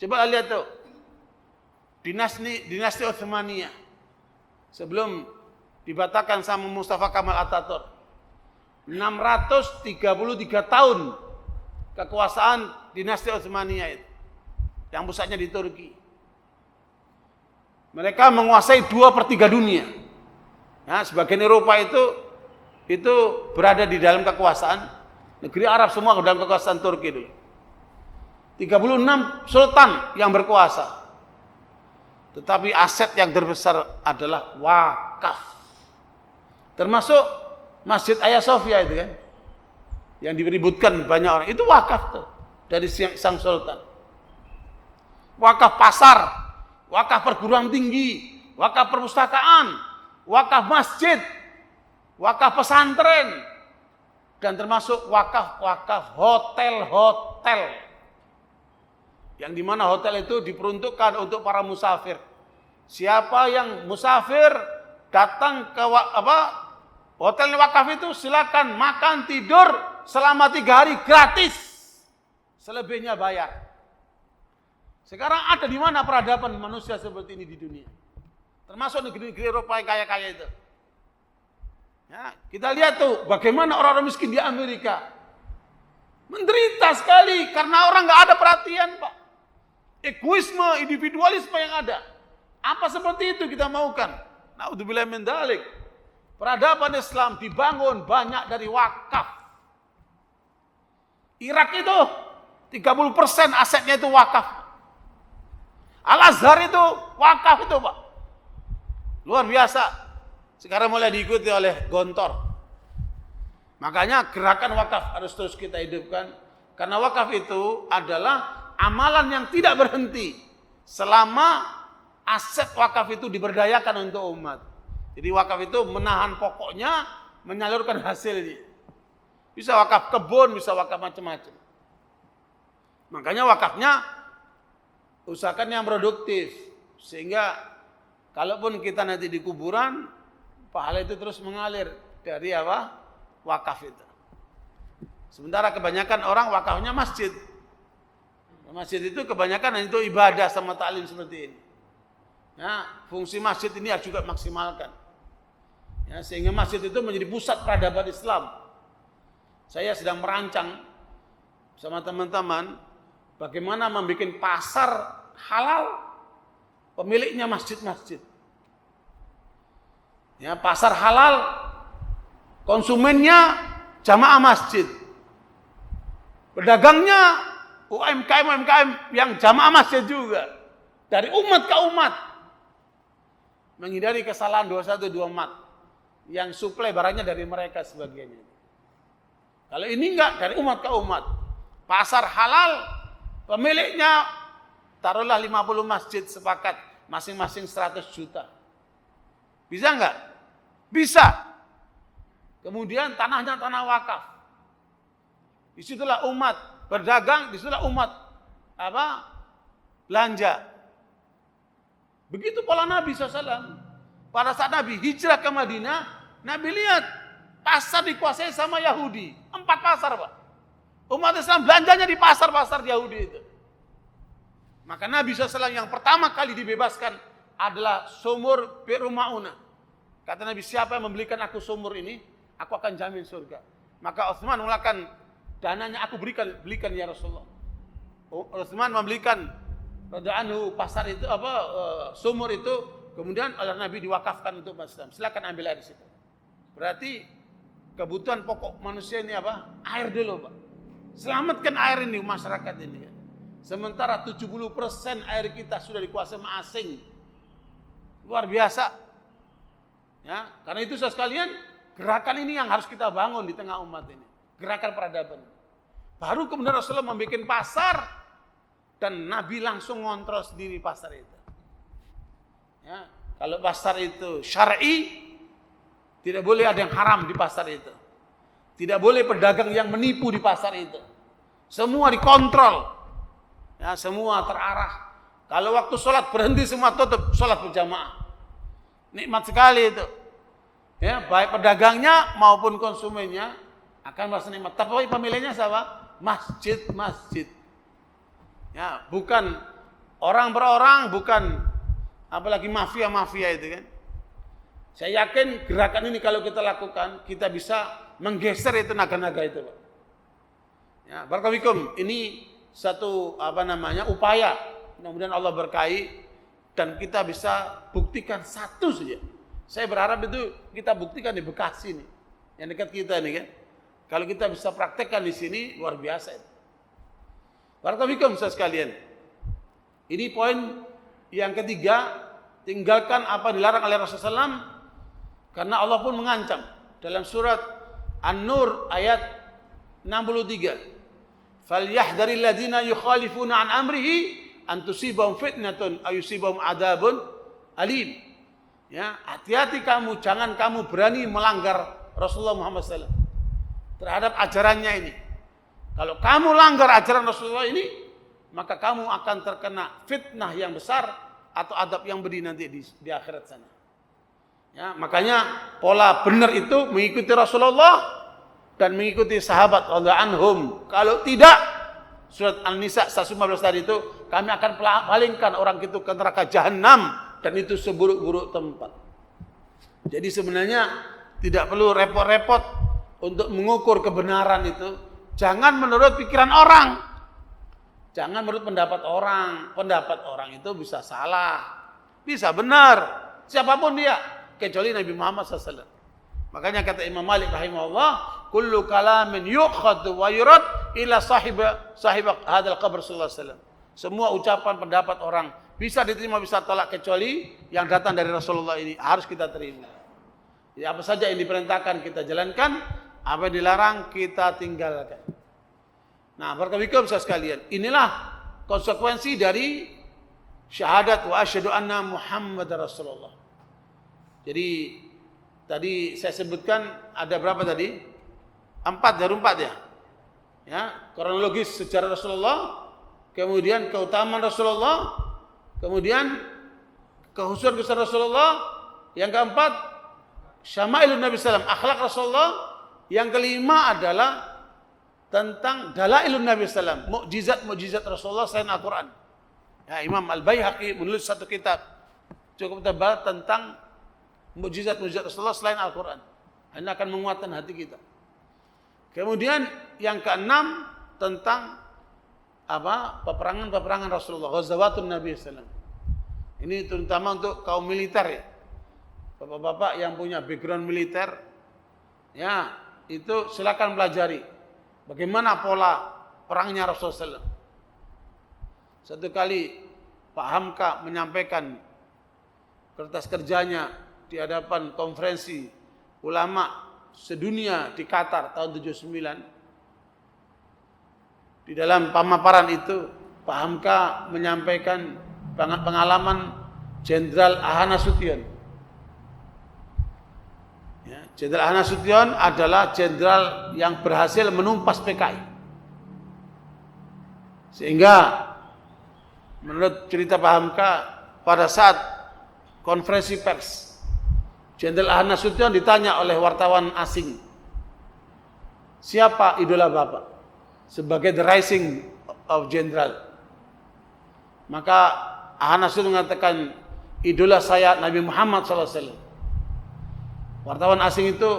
Coba lihat tuh, dinasti Utsmaniyah sebelum dibatalkan sama Mustafa Kamal Atatürk. 633 tahun kekuasaan dinasti Utsmaniyah itu, yang pusatnya di Turki. Mereka menguasai 2/3 dunia. Ya, sebagian Eropa itu berada di dalam kekuasaan negeri Arab, semua dalam kekuasaan Turki dulu. 36 sultan yang berkuasa. Tetapi aset yang terbesar adalah wakaf. Termasuk Masjid Hagia Sophia itu kan, yang diributkan banyak orang, itu wakaf tuh dari sang sultan. Wakaf pasar, wakaf perguruan tinggi, wakaf perpustakaan, wakaf masjid, wakaf pesantren, dan termasuk wakaf hotel-hotel, yang dimana hotel itu diperuntukkan untuk para musafir. Siapa yang musafir datang ke hotel wakaf itu, silakan makan tidur selama 3 hari gratis, selebihnya bayar. Sekarang ada di mana peradaban manusia seperti ini di dunia? Termasuk negeri-negeri Eropa yang kaya-kaya itu. Ya, kita lihat tuh bagaimana orang-orang miskin di Amerika menderita sekali karena orang nggak ada perhatian, Pak. Egoisme, individualisme yang ada. Apa seperti itu kita maukan? Naudzubillah min dzalik. Peradaban Islam dibangun banyak dari wakaf. Irak itu 30% asetnya itu wakaf. Al-Azhar itu wakaf itu, Pak. Luar biasa. Sekarang mulai diikuti oleh Gontor. Makanya gerakan wakaf harus terus kita hidupkan. Karena wakaf itu adalah amalan yang tidak berhenti selama aset wakaf itu diberdayakan untuk umat. Jadi wakaf itu menahan pokoknya, menyalurkan hasilnya. Bisa wakaf kebun, bisa wakaf macam-macam. Makanya wakafnya usahakan yang produktif. Sehingga kalaupun kita nanti di kuburan, pahala itu terus mengalir dari wakaf itu. Sementara kebanyakan orang wakafnya masjid. Masjid itu kebanyakan itu ibadah sama ta'lim seperti ini. Ya, fungsi masjid ini harus juga maksimalkan. Ya, sehingga masjid itu menjadi pusat peradaban Islam. Saya sedang merancang sama teman-teman bagaimana membuat pasar halal pemiliknya masjid-masjid. Ya, pasar halal konsumennya jamaah masjid. Pedagangnya UMKM yang jamaah masjid juga. Dari umat ke umat. Menghindari kesalahan 2124 yang suplai barangnya dari mereka sebagiannya. Kalau ini enggak, dari umat ke umat. Pasar halal, pemiliknya taruhlah 50 masjid sepakat, masing-masing 100 juta. Bisa enggak? Bisa. Kemudian tanahnya tanah wakaf. Disitulah umat berdagang, disitulah umat belanja. Begitu pola Nabi SAW. Pada saat Nabi hijrah ke Madinah, Nabi lihat pasar dikuasai sama Yahudi. 4 pasar, Pak. Umat Islam belanjanya di pasar-pasar Yahudi itu. Maka Nabi SAW yang pertama kali dibebaskan adalah sumur Bi'r Ma'unah. Kata Nabi, siapa yang membelikan aku sumur ini, aku akan jamin surga. Maka Utsman mengeluarkan dananya, aku belikan ya Rasulullah. Utsman membelikan pasar itu sumur itu, kemudian oleh Nabi diwakafkan untuk umat Islam. Silakan ambil air di situ. Berarti kebutuhan pokok manusia ini apa? Air dulu, Pak. Selamatkan air ini masyarakat ini. Sementara 70% air kita sudah dikuasai sama asing. Luar biasa. Ya, karena itu saudara sekalian, gerakan ini yang harus kita bangun di tengah umat ini. Gerakan peradaban. Baru kemudian Rasulullah membuat pasar dan Nabi langsung ngontrol sendiri pasar itu. Ya, kalau pasar itu syar'i, tidak boleh ada yang haram di pasar itu. Tidak boleh pedagang yang menipu di pasar itu. Semua dikontrol. Ya, semua terarah. Kalau waktu sholat berhenti semua tutup, sholat berjamaah. Nikmat sekali itu. Ya, baik pedagangnya maupun konsumennya akan merasa nikmat. Tapi pemiliknya siapa? Masjid-masjid. Ya, bukan orang per orang, bukan apalagi mafia-mafia itu kan. Saya yakin gerakan ini kalau kita lakukan, kita bisa menggeser itu naga-naga itu, Pak. Ya, barakallahu ini satu upaya. Mudah-mudahan Allah berkahi dan kita bisa buktikan satu saja. Saya berharap itu kita buktikan di Bekasi nih, yang dekat kita nih kan. Kalau kita bisa praktekkan di sini luar biasa itu. Barakallahu sekalian. Ini poin yang ketiga, tinggalkan apa dilarang oleh Rasulullah SAW, karena Allah pun mengancam dalam surat An-Nur ayat 63. Falyahdharil ladzina yukhalifuna an amrihi an tusibahum fitnatun aw yusibahum adzabun alim. Ya, hati-hati kamu, jangan kamu berani melanggar Rasulullah Muhammad SAW terhadap ajarannya ini. Kalau kamu langgar ajaran Rasulullah ini, maka kamu akan terkena fitnah yang besar atau adab yang pedih nanti di akhirat sana. Ya, makanya pola benar itu mengikuti Rasulullah dan mengikuti sahabat radhiyallahu anhum. Kalau tidak, surat An-Nisa 115 tadi itu, kami akan palingkan orang itu ke neraka jahanam dan itu seburuk-buruk tempat. Jadi sebenarnya tidak perlu repot-repot untuk mengukur kebenaran itu. Jangan menurut pikiran orang. Jangan menurut pendapat orang. Pendapat orang itu bisa salah, bisa benar, siapapun dia, kecuali Nabi Muhammad SAW. Makanya kata Imam Malik rahimahullah, kullu kalamin yukhadu wa yurad ila sahib hadal qabr sallallahu alaihi wasallam. Semua ucapan pendapat orang bisa diterima bisa tolak kecuali yang datang dari Rasulullah ini harus kita terima. Jadi apa saja yang diperintahkan kita jalankan, apa yang dilarang kita tinggalkan. Nah, barakallahu sekalian, inilah konsekuensi dari syahadat wa asyhadu anna Muhammadar Rasulullah. Jadi tadi saya sebutkan ada berapa tadi? 4 ya. Ya, kronologis sejarah Rasulullah, kemudian keutamaan Rasulullah, kemudian kekhususan Rasulullah, yang keempat syama'ilun Nabi sallallahu alaihi wasallam, akhlak Rasulullah, yang kelima adalah tentang dalailun Nabi sallallahu alaihi wasallam, mukjizat Rasulullah selain Al-Qur'an. Ya, Imam Al-Baihaqi menulis satu kitab cukup tebal tentang mukjizat Rasulullah selain Al-Quran. Ini akan menguatkan hati kita. Kemudian yang keenam tentang peperangan Rasulullah, ghazawatun Nabi sallallahu alaihi wasallam. Ini terutama untuk kaum militer ya. Bapak-bapak yang punya background militer, ya itu silakan pelajari bagaimana pola perangnya Rasulullah sallallahu alaihi wasallam. Satu kali Pak Hamka menyampaikan kertas kerjanya di hadapan konferensi ulama sedunia di Qatar tahun 79. Di dalam pemaparan itu, Pak Hamka menyampaikan pengalaman Jenderal Ahana Sution. Ya, Jenderal Ahana Sution adalah jenderal yang berhasil menumpas PKI. Sehingga menurut cerita Pak Hamka, pada saat konferensi pers, Jenderal Ahana Sution ditanya oleh wartawan asing, siapa idola Bapak? Sebagai the rising of general. Maka Ahana Sution mengatakan, idola saya Nabi Muhammad SAW. Wartawan asing itu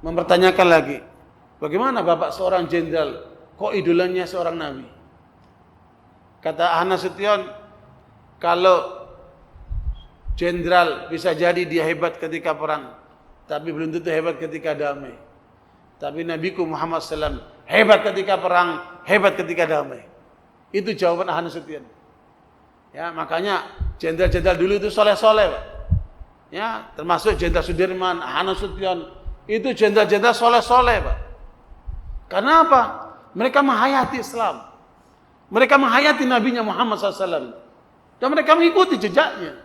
mempertanyakan lagi, bagaimana Bapak seorang jenderal, kok idolanya seorang Nabi? Kata Ahana Sution, kalau jenderal bisa jadi dia hebat ketika perang, tapi belum tentu hebat ketika damai. Tapi Nabiku Muhammad SAW hebat ketika perang, hebat ketika damai. Itu jawaban Ahana Sution. Ya, makanya jenderal-jenderal dulu itu soleh-soleh, Pak. Ya, termasuk Jenderal Sudirman, Ahana Sution, itu jenderal-jenderal soleh-soleh, Pak. Karena apa? Mereka menghayati Islam. Mereka menghayati Nabinya Muhammad SAW. Dan mereka mengikuti jejaknya.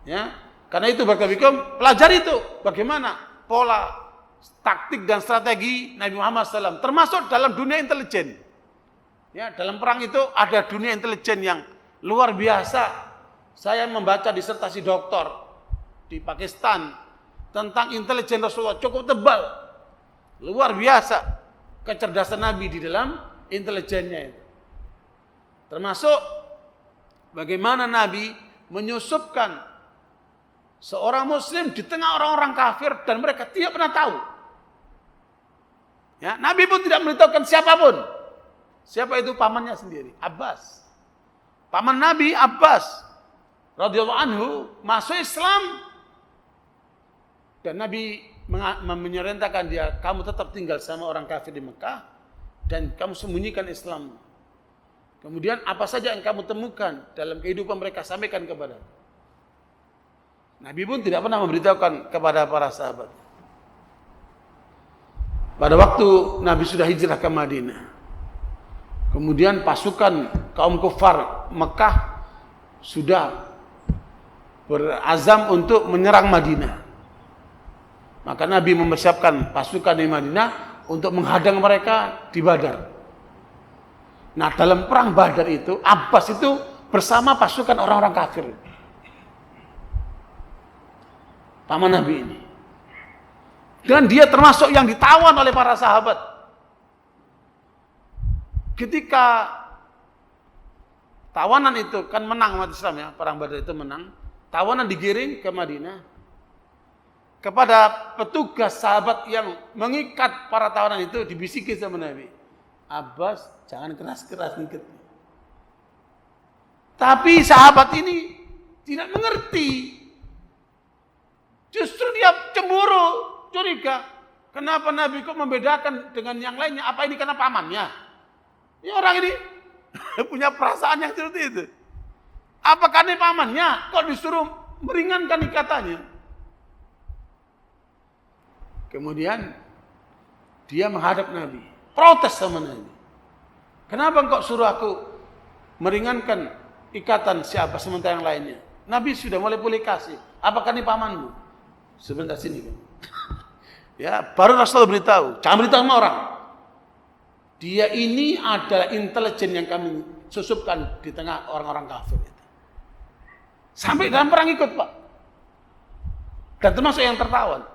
Ya, karena itu Bapak-Bapak pelajari itu bagaimana pola, taktik dan strategi Nabi Muhammad SAW, termasuk dalam dunia intelijen. Ya, dalam perang itu ada dunia intelijen yang luar biasa. Saya membaca disertasi doktor di Pakistan tentang intelijen Rasulullah, cukup tebal, luar biasa kecerdasan Nabi di dalam intelijennya itu. Termasuk bagaimana Nabi menyusupkan seorang Muslim di tengah orang-orang kafir dan mereka tidak pernah tahu. Ya, Nabi pun tidak memberitahukan siapapun. Siapa itu? Pamannya sendiri, Abbas. Paman Nabi Abbas radhiyallahu anhu masuk Islam dan Nabi memerintahkan dia, kamu tetap tinggal sama orang kafir di Mekah dan kamu sembunyikan Islam. Kemudian apa saja yang kamu temukan dalam kehidupan mereka sampaikan kepada. Nabi pun tidak pernah memberitahukan kepada para sahabat. Pada waktu Nabi sudah hijrah ke Madinah, kemudian pasukan kaum kufar Mekah sudah berazam untuk menyerang Madinah. Maka Nabi mempersiapkan pasukan di Madinah untuk menghadang mereka di Badar. Nah, dalam perang Badar itu, Abbas itu bersama pasukan orang-orang kafir. Paman Nabi ini. Dan dia termasuk yang ditawan oleh para sahabat. Ketika tawanan itu kan menang umat Islam ya, perang Badar itu menang. Tawanan digiring ke Madinah. Kepada petugas sahabat yang mengikat para tawanan itu dibisiki sama Nabi, Abbas jangan keras-keras ngikat. Tapi sahabat ini tidak mengerti. Justru dia cemburu, curiga. Kenapa Nabi kok membedakan dengan yang lainnya? Apa ini karena pamannya? Ini orang ini punya perasaan yang seperti itu. Apakah ini pamannya? Kok disuruh meringankan ikatannya? Kemudian dia menghadap Nabi, protes sama Nabi. Kenapa engkau suruh aku meringankan ikatan siapa sementara yang lainnya? Nabi sudah mulai pulih kasih. Apakah ini pamanmu? Sebentar sini kan. Ya, baru Rasul beritahu, jangan beritahu sama orang. Dia ini adalah intelijen yang kami susupkan di tengah orang-orang kafir itu. Sampai dalam perang ikut, Pak. Dan termasuk yang tertawan.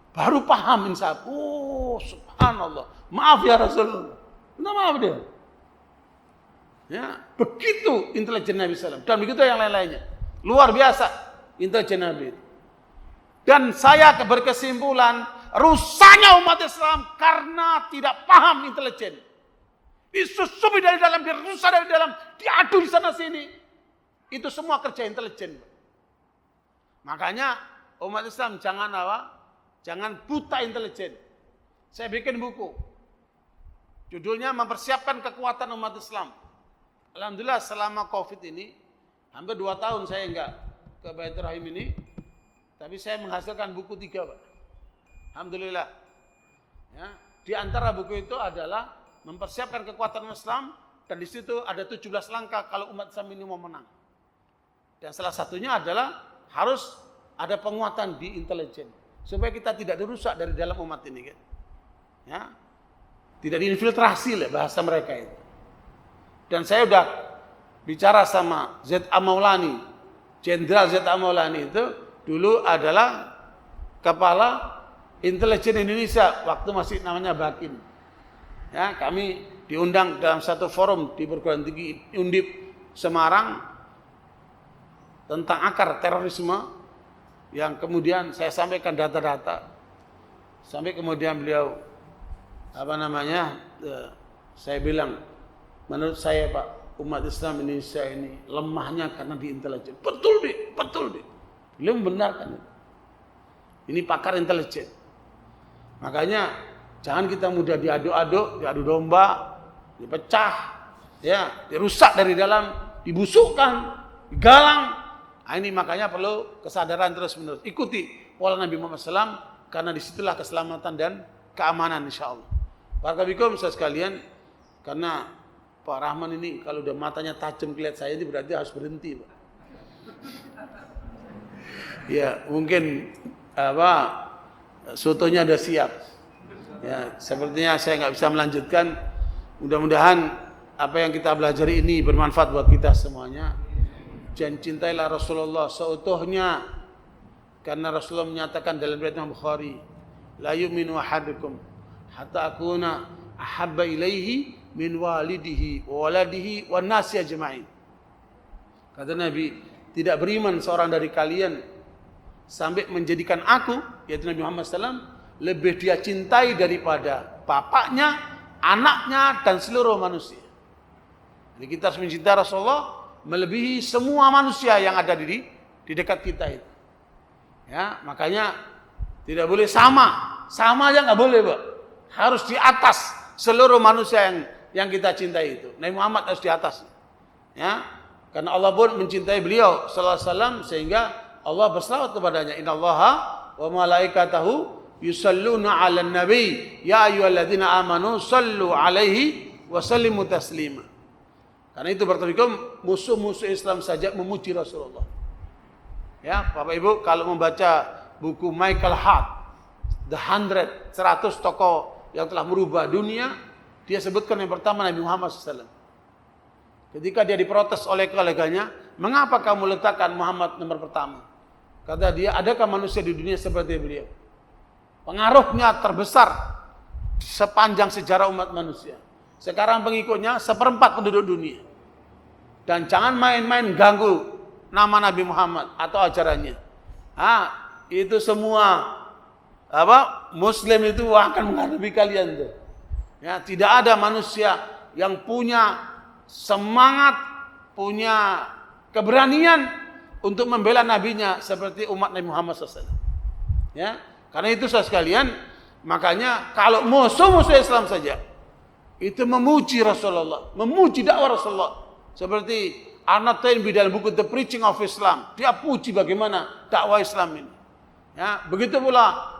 Baru paham insaf. Oh, subhanallah. Maaf ya Rasulullah. Minta maaf dia. Ya, begitu intelijen Nabi SAW. Dan begitu yang lain-lainnya. Luar biasa intelijen Nabi. Dan saya berkesimpulan, rusaknya umat Islam karena tidak paham intelijen. Disusupi dari dalam, dirusak dari dalam, diadu di sana sini. Itu semua kerja intelijen. Makanya umat Islam jangan apa? Jangan buta intelijen. Saya bikin buku. Judulnya mempersiapkan kekuatan umat Islam. Alhamdulillah selama Covid ini, hampir 2 tahun saya enggak ke Baitur Rahim ini. Tapi saya menghasilkan buku 3, Pak. Alhamdulillah. Ya. di antara buku itu adalah mempersiapkan kekuatan Islam, dan di situ ada 17 langkah kalau umat Islam ini mau menang. Dan salah satunya adalah harus ada penguatan di intelijen supaya kita tidak dirusak dari dalam umat ini kan. Ya. Tidak diinfiltrasi lah bahasa mereka itu. Dan saya udah bicara sama Z.A. Maulani, Jenderal Z.A. Maulani itu dulu adalah kepala intelijen Indonesia waktu masih namanya Bakin. Ya, kami diundang dalam satu forum di perguruan tinggi Undip Semarang tentang akar terorisme, yang kemudian saya sampaikan data-data, sampai kemudian beliau saya bilang, menurut saya Pak, umat Islam Indonesia ini lemahnya karena di intelijen. Betul deh. Beliau membenarkan itu. Ini pakar intelijen. Makanya jangan kita mudah diadu domba, dipecah, ya, dirusak dari dalam, dibusukkan, digalang. Nah, ini makanya perlu kesadaran terus-menerus. Ikuti pola Nabi Muhammad SAW, karena disitulah keselamatan dan keamanan insya Allah. Barakallahu fikum sekalian, karena Pak Rahman ini kalau udah matanya tajam kelihatan saya ini berarti harus berhenti, Pak. Ya, mungkin sotonya udah siap. Ya, sepertinya saya nggak bisa melanjutkan. Mudah-mudahan apa yang kita belajar ini bermanfaat buat kita semuanya. Dan cintailah Rasulullah seutuhnya, karena Rasulullah menyatakan dalam riwayat Imam Bukhari, la yu'minu ahadukum hatta akuna ahabba ilaihi min walidihi wa waladihi wan nasi ajma'in. Kata Nabi, tidak beriman seorang dari kalian sampai menjadikan aku, yaitu Nabi Muhammad SAW, lebih dia cintai daripada bapaknya, anaknya, dan seluruh manusia. Jadi kita harus mencintai Rasulullah melebihi semua manusia yang ada di dekat kita itu. Ya, makanya tidak boleh sama aja nggak boleh, Pak. Harus di atas seluruh manusia yang kita cintai itu. Nabi Muhammad harus di atas. Ya, karena Allah pun mencintai beliau sallallahu alaihi wasallam, sehingga Allah berselawat kepadanya. Innallaha wa malaikatahu yusalluna 'alan nabi ya ayyuhalladzina amanu sallu 'alaihi wa sallimu taslima. Karena itu berarti musuh-musuh Islam saja memuji Rasulullah. Ya, Bapak Ibu kalau membaca buku Michael Hart, The 100 tokoh yang telah merubah dunia, dia sebutkan yang pertama Nabi Muhammad SAW. Ketika dia diprotes oleh koleganya, mengapa kamu letakkan Muhammad nomor pertama? Kata dia, adakah manusia di dunia seperti beliau? Pengaruhnya terbesar sepanjang sejarah umat manusia. Sekarang pengikutnya 1/4 penduduk dunia. Dan jangan main-main ganggu nama Nabi Muhammad atau ajarannya. Itu semua Muslim itu akan menghadapi kalian tuh. Ya, tidak ada manusia yang punya semangat, punya keberanian untuk membela nabinya seperti umat Nabi Muhammad SAW. Ya, karena itu saudara sekalian, makanya kalau musuh-musuh Islam saja itu memuji Rasulullah, memuji dakwah Rasulullah. Seperti Arnold Toynbee dalam buku The Preaching of Islam, dia puji bagaimana dakwah Islam ini. Ya, begitu pula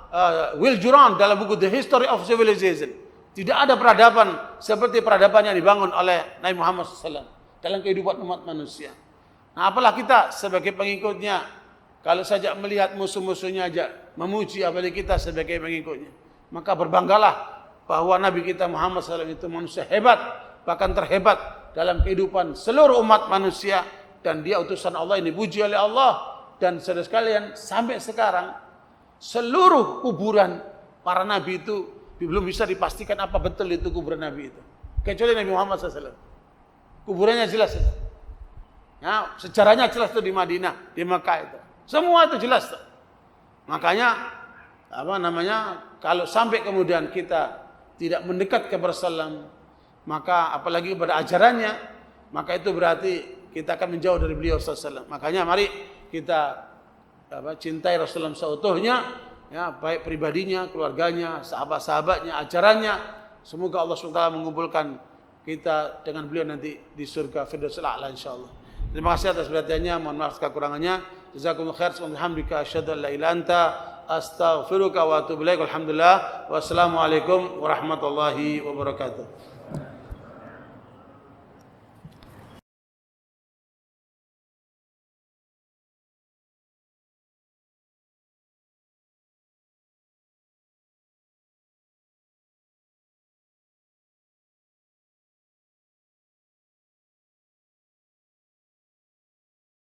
Will Durant dalam buku The History of Civilization. Tidak ada peradaban seperti peradaban yang dibangun oleh Nabi Muhammad SAW dalam kehidupan umat manusia. Nah, apalah kita sebagai pengikutnya, kalau saja melihat musuh-musuhnya aja memuji, apalagi kita sebagai pengikutnya. Maka berbanggalah bahwa Nabi kita Muhammad SAW itu manusia hebat, bahkan terhebat dalam kehidupan seluruh umat manusia, dan dia utusan Allah ini dipuji oleh Allah. Dan saudara sekalian, sampai sekarang seluruh kuburan para nabi itu belum bisa dipastikan apa betul itu kuburan nabi itu, kecuali Nabi Muhammad SAW. Kuburannya jelas itu. Ya, sejarahnya jelas itu di Madinah, di Mekah itu. Semua itu jelas tuh. Makanya kalau sampai kemudian kita tidak mendekat kepada Rasulullah, maka apalagi pada ajarannya, maka itu berarti kita akan menjauh dari beliau sallallahu. Makanya mari kita cintai Rasulullah seutuhnya, ya, baik pribadinya, keluarganya, sahabat-sahabatnya, ajarannya. Semoga Allah SWT mengumpulkan kita dengan beliau nanti di surga Firdausul A'la insyaallah. Terima kasih atas perhatiannya, mohon maaf kekurangannya. Jazakumullah khair. Alhamdulillah, asyhadu an la ilaha illa anta astaghfiruka wa atubu ilaik. Alhamdulillah. Wassalamualaikum warahmatullahi wabarakatuh.